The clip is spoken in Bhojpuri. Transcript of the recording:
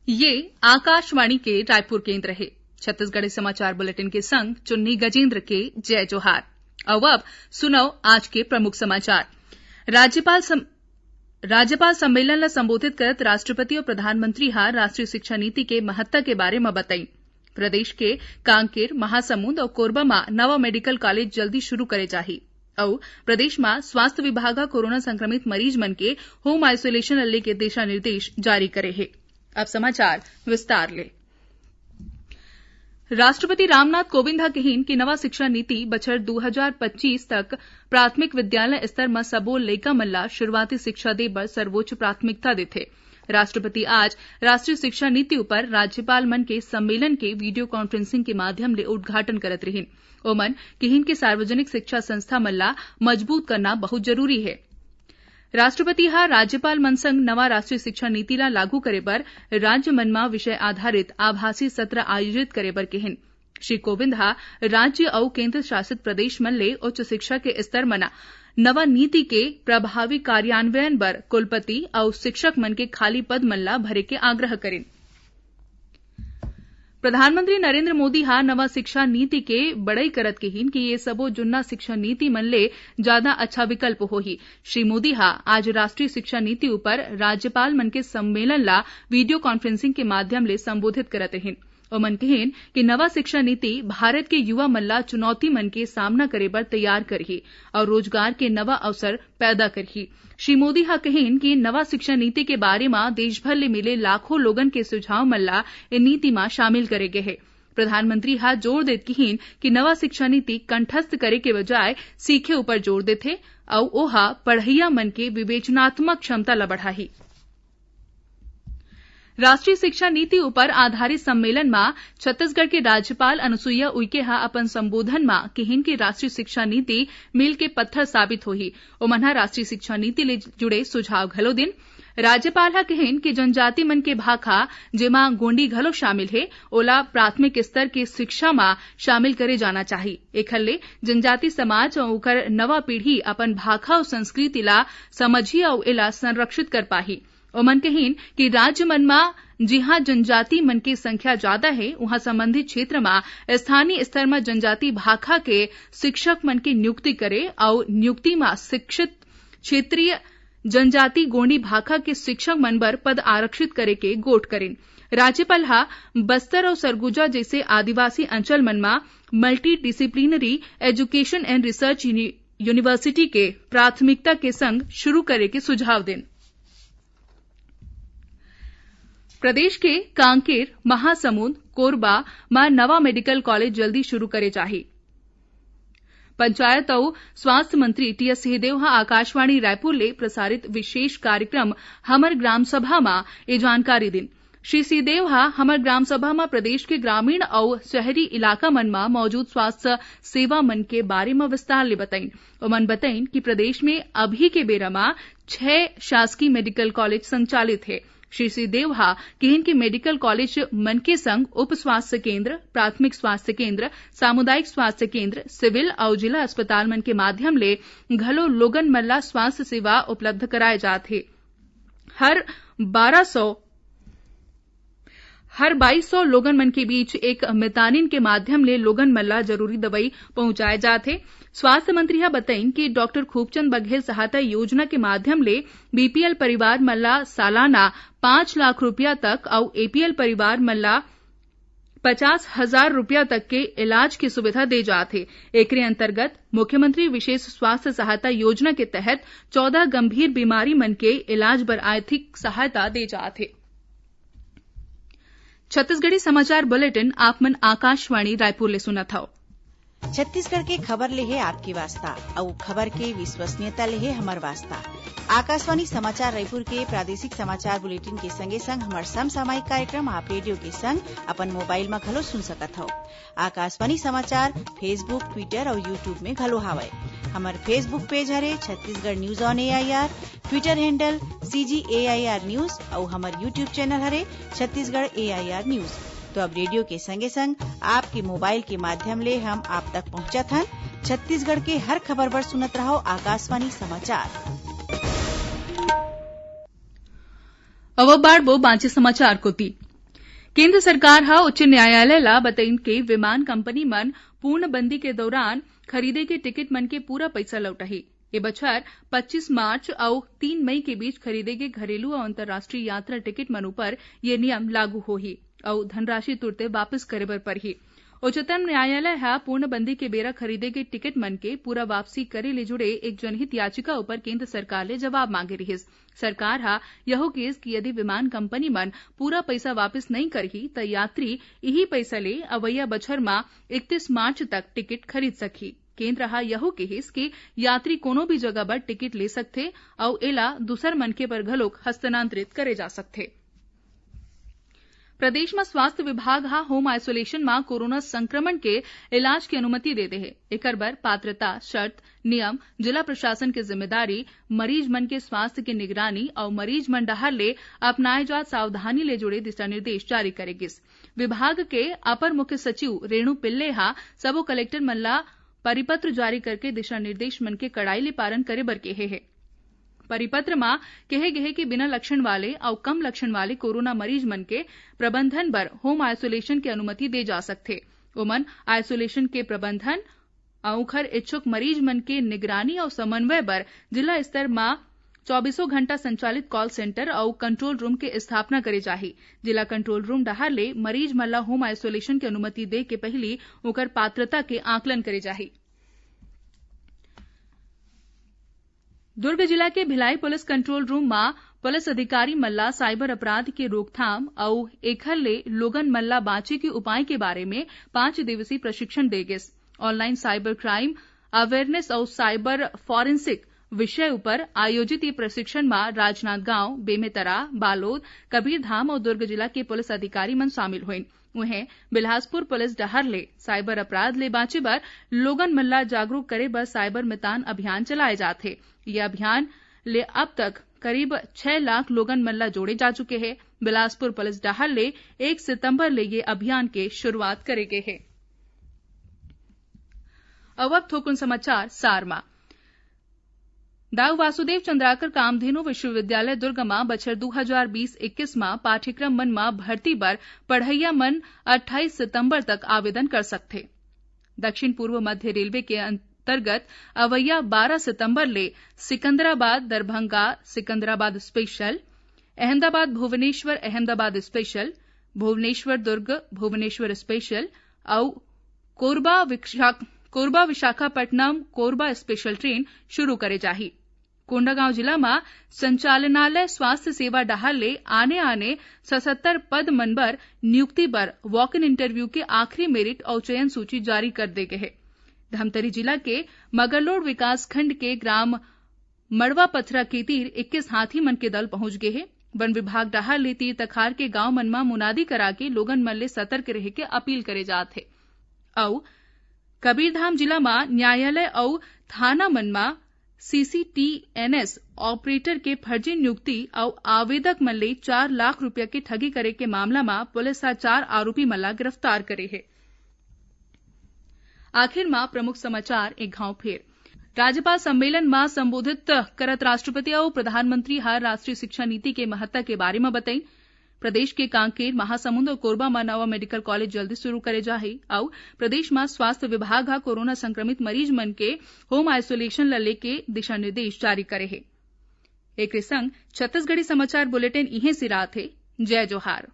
ये आकाशवाणी के रायपुर केंद्र है। छत्तीसगढ़ी समाचार बुलेटिन के संग चुन्नी गजेंद्र के जय जोहार। अब सुनो आज के प्रमुख समाचार। राज्यपाल सम्मेलन ला संबोधित करत राष्ट्रपति और प्रधानमंत्री राष्ट्रीय शिक्षा नीति के महत्ता के बारे में बताई। प्रदेश के कांकेर, महासमुंद और कोरबा में नवा मेडिकल कॉलेज जल्दी शुरू करे जाही और प्रदेश में स्वास्थ्य विभाग कोरोना संक्रमित मरीज मन के होम आइसोलेशन ले के दिशा निर्देश जारी करे है। अब समाचार विस्तार ले। राष्ट्रपति रामनाथ कोविंद कहिन कि नवा शिक्षा नीति बछर 2025 तक प्राथमिक विद्यालय स्तर में सबो लइका मन ला शुरुआती शिक्षा दे बर सर्वोच्च प्राथमिकता देथे। राष्ट्रपति आज राष्ट्रीय शिक्षा नीति ऊपर राज्यपाल मन के सम्मेलन के वीडियो कॉन्फ्रेंसिंग के माध्यम ले उद्घाटन करत रहिन। ओमन कहिन कि सार्वजनिक शिक्षा संस्था मन ला मजबूत करना बहुत जरूरी है। राष्ट्रपति राज्यपाल मन संग नवा राष्ट्रीय शिक्षा नीति ला लागू करे बर राज्य मन में विषय आधारित आभासी सत्र आयोजित करे बर कहिन। श्री कोविंद राज्य और केंद्र शासित प्रदेश मन ले उच्च शिक्षा के स्तर मना नवा नीति के प्रभावी कार्यान्वयन बर कुलपति और शिक्षक मन के खाली पद मन ला भरे के आग्रह करेन। प्रधानमंत्री नरेंद्र मोदी नवा शिक्षा नीति के बड़ाई करत कहिन कि ये सबो जुन्ना शिक्षा नीति मन ले ज्यादा अच्छा विकल्प होही। श्री मोदी आज राष्ट्रीय शिक्षा नीति ऊपर राज्यपाल मन के सम्मेलन ला वीडियो कॉन्फ्रेंसिंग के माध्यम ले संबोधित करत रहिन। ओमन कहिन कि नवा शिक्षा नीति भारत के युवा मन ला चुनौती मन के सामना करे बर तैयार करही और रोजगार के नवा अवसर पैदा करही। श्री मोदी कहिन कि नवा शिक्षा नीति के बारे में देशभर ले मिले लाखों लोगन के सुझाव मन ला ए नीति में शामिल करे गे है। प्रधानमंत्री जोर देत कहिन कि नवा शिक्षा नीति कंठस्थ करे के बजाय सीखे ऊपर जोर देथे और ओहा पढ़इया मन के विवेचनात्मक क्षमता ला बढ़ाही। राष्ट्रीय शिक्षा नीति ऊपर आधारित सम्मेलन में छत्तीसगढ़ के राज्यपाल अनुसुईया उइके अपन संबोधन में कहिन कि राष्ट्रीय शिक्षा नीति मील के पत्थर साबित होही। ओमन राष्ट्रीय शिक्षा नीति ले जुड़े सुझाव घलो दिन। राज्यपाल कहिन कि जनजाति मन के भाखा जेमा गोंडी घलो शामिल है ओला प्राथमिक स्तर के शिक्षा में शामिल करे जाना चाहिए। एखर ले जनजाति समाज और ओकर नवा पीढ़ी अपन भाखा और संस्कृति ला समझी और एला संरक्षित कर पाही। ओमन कहिन कि राज्य मन में जिहां जनजाति मन की संख्या ज्यादा है वहां संबंधित क्षेत्र में स्थानीय स्तर में जनजाति भाखा के शिक्षक मन की नियुक्ति करे और नियुक्ति में शिक्षित क्षेत्रीय जनजाति गोंडी भाखा के शिक्षक मन बर पद आरक्षित करे के गोठ करेन। राज्यपाल बस्तर और सरगुजा जैसे आदिवासी अंचल मन में multi disciplinary education and research university के प्राथमिकता के संग शुरू करे के सुझाव देन। प्रदेश के कांकेर, महासमुंद, कोरबा में नवा मेडिकल कॉलेज जल्दी शुरू करे जाही। पंचायत और स्वास्थ्य मंत्री टीएस सिंहदेव आकाशवाणी रायपुर ले प्रसारित विशेष कार्यक्रम हमर ग्राम सभा में ये जानकारी दिन। श्री सिंहदेव हमर ग्राम सभा में प्रदेश के ग्रामीण और शहरी इलाका मन में मौजूद स्वास्थ्य सेवा मन के बारे में विस्तार ले बताइन। ओमन बताइन कि प्रदेश में अभी के बेरा में 6 शासकीय मेडिकल कॉलेज संचालित है। श्री सिंहदेव कहिन कि मेडिकल कॉलेज मन के संग उप स्वास्थ्य केंद्र, प्राथमिक स्वास्थ्य केंद्र, सामुदायिक स्वास्थ्य केंद्र, सिविल और जिला अस्पताल मन के माध्यम ले घलो लोगन मन ला स्वास्थ्य सेवा उपलब्ध कराए जाथे। हर 2200 लोगन मन के बीच एक मितानिन के माध्यम ले लोगन मन ला जरूरी दवाई पहुंचाए जाथे। स्वास्थ्य मंत्री बताइन कि डॉक्टर खूबचंद बघेल सहायता योजना के माध्यम ले बीपीएल परिवार मन ला सालाना 5 लाख रुपया तक और एपीएल परिवार मन ला 50,000 रुपया तक के इलाज की सुविधा दे जाथे। एकरे अंतर्गत मुख्यमंत्री विशेष स्वास्थ्य सहायता योजना के तहत 14 गंभीर बीमारी मन के इलाज बर आर्थिक सहायता दे जाथे। छत्तीसगढ़ी समाचार बुलेटिन आप मन आकाशवाणी रायपुर ले सुनत हव। छत्तीसगढ़ के खबर ले है आपकी वास्ता और खबर के विश्वसनीयता ले है हमर वास्ता। आकाशवाणी समाचार रायपुर के प्रादेशिक समाचार बुलेटिन के संगे संग हमार समसामयिक कार्यक्रम आप रेडियो के संग अपन मोबाइल में घलो सुन सकत हो। आकाशवाणी समाचार फेसबुक, ट्विटर और यूट्यूब में घलो हावय। हमार फेसबुक पेज हरे Chhattisgarh news on AIR, Twitter handle CGAIR news और हमार यूट्यूब चैनल हरे छत्तीसगढ़ AIR न्यूज। तो अब रेडियो के संगे संग आपके मोबाइल के माध्यम ले हम आप तक पहुंचत हन। छत्तीसगढ़ के हर खबर पर सुनत रहो आकाशवाणी समाचार। अब बाढ़ बांचे समाचार कोती केंद्र सरकार हा उच्च न्यायालय ला बताइन के विमान कंपनी मन पूर्णबंदी के दौरान खरीदे के टिकट मन के पूरा पैसा लौटाही। ये बछर 25 मार्च और 3 मई के बीच खरीदे के घरेलू और अंतर्राष्ट्रीय यात्रा टिकट मन ऊपर ये नियम लागू होही और धनराशि तुरते वापस करे बर परही। उच्चतम न्यायालय हा पूर्णबंदी के बेरा खरीदे के टिकट मन के पूरा वापसी करे ले जुड़े एक जनहित याचिका ऊपर केंद्र सरकार ले जवाब मांगे रहिस। सरकार हा यहो केस कि यदि विमान कंपनी मन पूरा पैसा वापस नहीं करही त यात्री यही पैसा ले अवैया बछर मा 31 मार्च तक टिकट खरीद सकही। केंद्र हा यहो केहिस कि यात्री कोनो भी जगह पर टिकट ले सकथे और एला दूसर मनखे पर घलोक हस्तांतरित करे जा सकथे। प्रदेश में स्वास्थ्य विभाग हा होम आइसोलेशन में कोरोना संक्रमण के इलाज की अनुमति दे दे है। एकर बर पात्रता, शर्त, नियम, जिला प्रशासन की जिम्मेदारी, मरीज मन के स्वास्थ्य की निगरानी और मरीज मन डहर ले अपनाए जात सावधानी ले जुड़े दिशा निर्देश जारी करेगिस। विभाग के अपर मुख्य सचिव रेणु पिल्ले हा सबो कलेक्टर मन ला परिपत्र जारी करके दिशा निर्देश मन के कड़ाई ले पालन करे बर केहे है। परिपत्र में कहे गए कि बिना लक्षण वाले और कम लक्षण वाले कोरोना मरीज मन के प्रबंधन बर होम आइसोलेशन की अनुमति दे जा सकथे। ओमन आइसोलेशन के प्रबंधन औखर इच्छुक मरीज मन के निगरानी और समन्वय बर जिला स्तर में 24 घंटा संचालित कॉल सेंटर और कंट्रोल रूम के स्थापना करे जाही। जिला कंट्रोल रूम डहर ले मरीज मन ला होम आइसोलेशन की अनुमति दे के पहली ओकर पात्रता के आकलन करे जाही। दुर्ग जिला के भिलाई पुलिस कंट्रोल रूम में पुलिस अधिकारी मल्ला साइबर अपराध के रोकथाम और एखर ले लोगन मल्ला बाँचे के उपाय के बारे में 5 दिवसीय प्रशिक्षण देगिस। ऑनलाइन साइबर क्राइम अवेयरनेस और साइबर फॉरेंसिक विषय ऊपर आयोजित ये प्रशिक्षण में राजनांदगांव, बेमेतरा, बालोद, कबीरधाम और दुर्ग जिला के पुलिस अधिकारी मन शामिल हुए। उन्हें बिलासपुर पुलिस डहर ले साइबर अपराध ले बाँचे बर लोगन मल्ला जागरूक करे बर साइबर मितान अभियान चलाए जाते। यह अभियान ले अब तक करीब 6 लाख लोगन मल्ला जोड़े जा चुके हैं। बिलासपुर पुलिस डहर ले 1 सितंबर ले ये अभियान के शुरुआत करेगे है। अब थोकुन समाचार सारमा। दाऊ वासुदेव चंद्राकर कामधेनु विश्वविद्यालय दुर्ग में बछर 2020-21 में पाठ्यक्रम मन में भर्ती बर पढ़इया मन 28 सितंबर तक आवेदन कर सकथे। दक्षिण पूर्व मध्य रेलवे के अंतर्गत अवैया 12 सितंबर ले सिकंदराबाद दरभंगा सिकंदराबाद स्पेशल, अहमदाबाद भुवनेश्वर अहमदाबाद स्पेशल, भुवनेश्वर दुर्ग भुवनेश्वर स्पेशल और कोरबा विशाखापट्टनम कोरबा स्पेशल ट्रेन शुरू करे जाही। कोंडागांव जिला में संचालनालय स्वास्थ्य सेवा डहर ले आने 77 पद मन बर नियुक्ति पर वॉक इन इंटरव्यू के आखिरी मेरिट और चयन सूची जारी कर दे गए है। धमतरी जिला के मगरलोड विकासखंड के ग्राम मड़वा पथरा के तीर 21 हाथी मन के दल पहुंच गए हैं। वन विभाग डहर ले तीर तखार के गांव मन में मुनादी करा के लोगन मन ले सतर्क रहे के अपील करे जात है। और कबीरधाम जिला में न्यायालय और थाना मन में CCTNS ऑपरेटर के फर्जी नियुक्ति और आवेदक मन ले 4 लाख रुपया के ठगी करे के मामला में पुलिस 4 आरोपी मन ला गिरफ्तार करे है। आखिर में प्रमुख समाचार एक घाव फेर। राज्यपाल सम्मेलन में संबोधित करत राष्ट्रपति और प्रधानमंत्री हर राष्ट्रीय शिक्षा नीति के महत्ता के बारे में बताई। प्रदेश के कांकेर, महासमुंद और कोरबा में नवा मेडिकल कॉलेज जल्दी शुरू करे जाही और प्रदेश में स्वास्थ्य विभाग कोरोना संक्रमित मरीज मन के होम आइसोलेशन ला लेके दिशा निर्देश जारी करे है। एक संग छत्तीसगढ़ी समाचार बुलेटिन इहे सिरात है। जय जोहार।